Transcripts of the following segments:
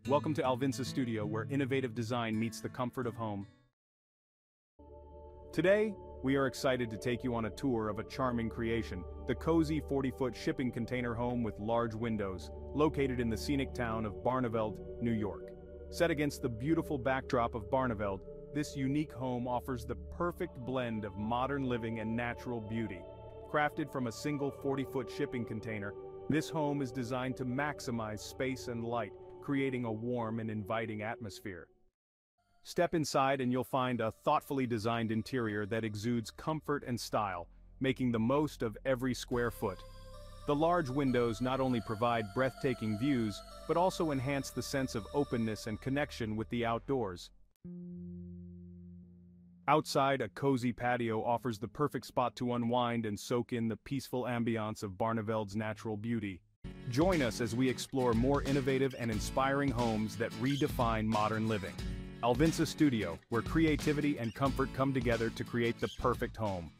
Welcome to Alvinsa Studio, where innovative design meets the comfort of home. Today, we are excited to take you on a tour of a charming creation, the cozy 40-foot shipping container home with large windows, located in the scenic town of Barneveld, New York. Set against the beautiful backdrop of Barneveld, this unique home offers the perfect blend of modern living and natural beauty. Crafted from a single 40-foot shipping container, this home is designed to maximize space and light, creating a warm and inviting atmosphere. Step inside and you'll find a thoughtfully designed interior that exudes comfort and style, making the most of every square foot. The large windows not only provide breathtaking views, but also enhance the sense of openness and connection with the outdoors. Outside, a cozy patio offers the perfect spot to unwind and soak in the peaceful ambiance of Barneveld's natural beauty. Join us as we explore more innovative and inspiring homes that redefine modern living. Alvinsa Studio, where creativity and comfort come together to create the perfect home.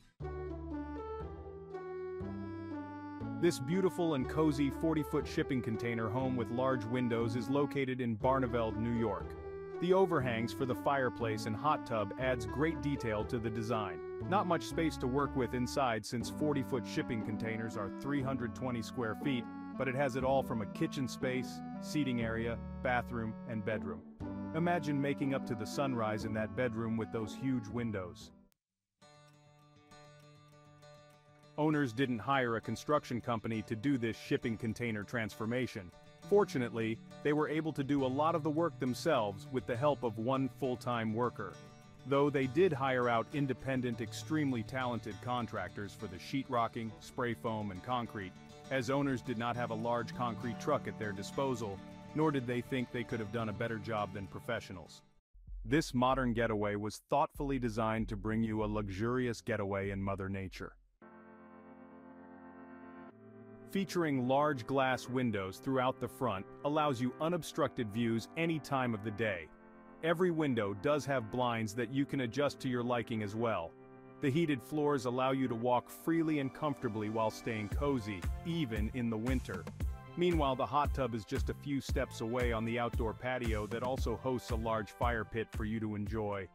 This beautiful and cozy 40-foot shipping container home with large windows is located in Barneveld, New York. The overhangs for the fireplace and hot tub adds great detail to the design. Not much space to work with inside since 40-foot shipping containers are 320 square feet, but it has it all from a kitchen space, seating area, bathroom, and bedroom. Imagine making up to the sunrise in that bedroom with those huge windows. Owners didn't hire a construction company to do this shipping container transformation. Fortunately, they were able to do a lot of the work themselves with the help of one full-time worker. Though they did hire out independent, extremely talented contractors for the sheetrocking, spray foam, and concrete, as owners did not have a large concrete truck at their disposal, nor did they think they could have done a better job than professionals. This modern getaway was thoughtfully designed to bring you a luxurious getaway in Mother Nature. Featuring large glass windows throughout the front allows you unobstructed views any time of the day. Every window does have blinds that you can adjust to your liking as well. The heated floors allow you to walk freely and comfortably while staying cozy, even in the winter. Meanwhile, the hot tub is just a few steps away on the outdoor patio that also hosts a large fire pit for you to enjoy.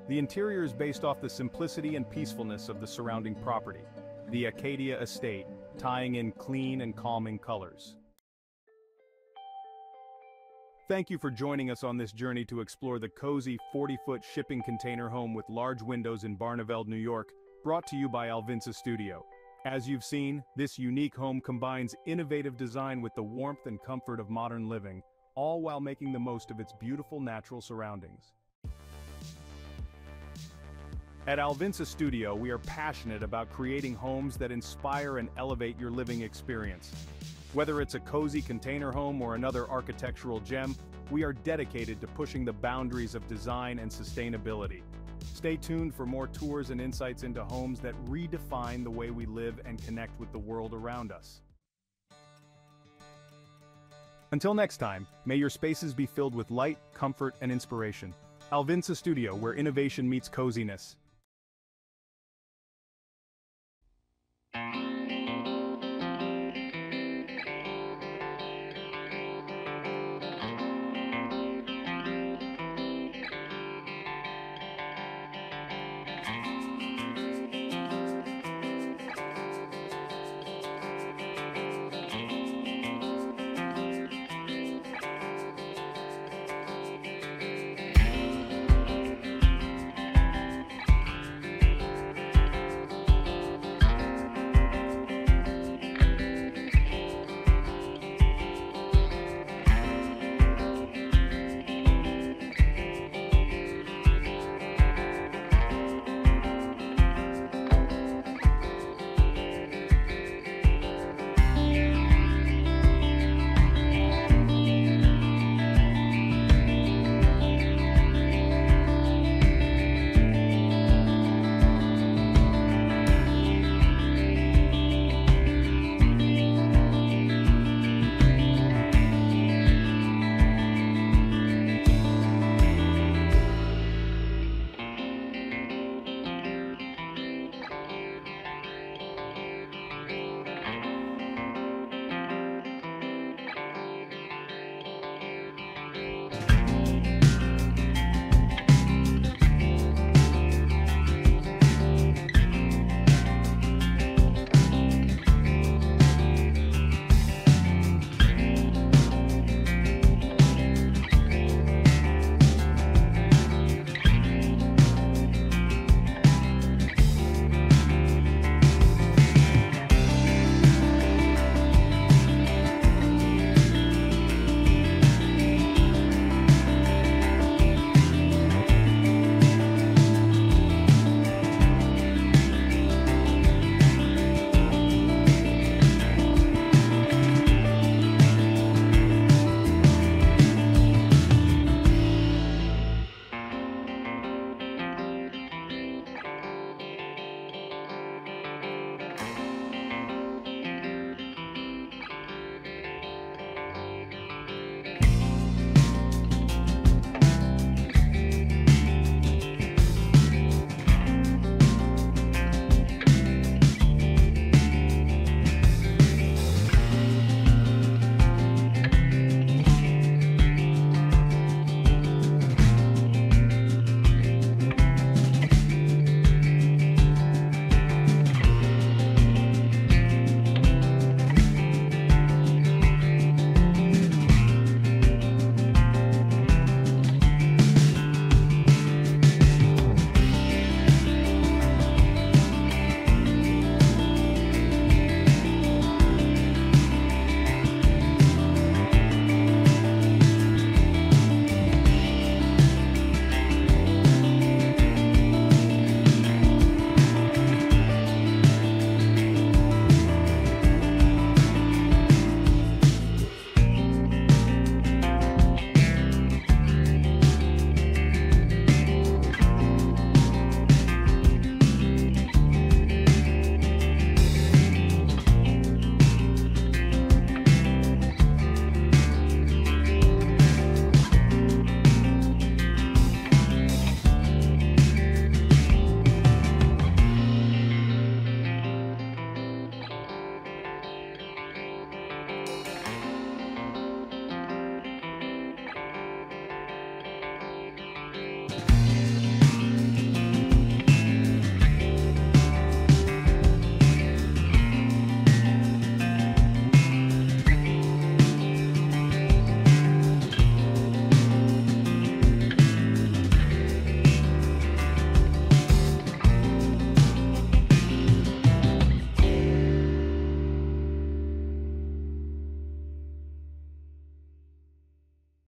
The interior is based off the simplicity and peacefulness of the surrounding property, the Acadia Estate, tying in clean and calming colors. Thank you for joining us on this journey to explore the cozy 40-foot shipping container home with large windows in Barneveld, New York, brought to you by Alvinsa Studio. As you've seen, this unique home combines innovative design with the warmth and comfort of modern living, all while making the most of its beautiful natural surroundings. At Alvinsa Studio, we are passionate about creating homes that inspire and elevate your living experience. Whether it's a cozy container home or another architectural gem, we are dedicated to pushing the boundaries of design and sustainability. Stay tuned for more tours and insights into homes that redefine the way we live and connect with the world around us. Until next time, may your spaces be filled with light, comfort, and inspiration. Alvinsa Studio, where innovation meets coziness.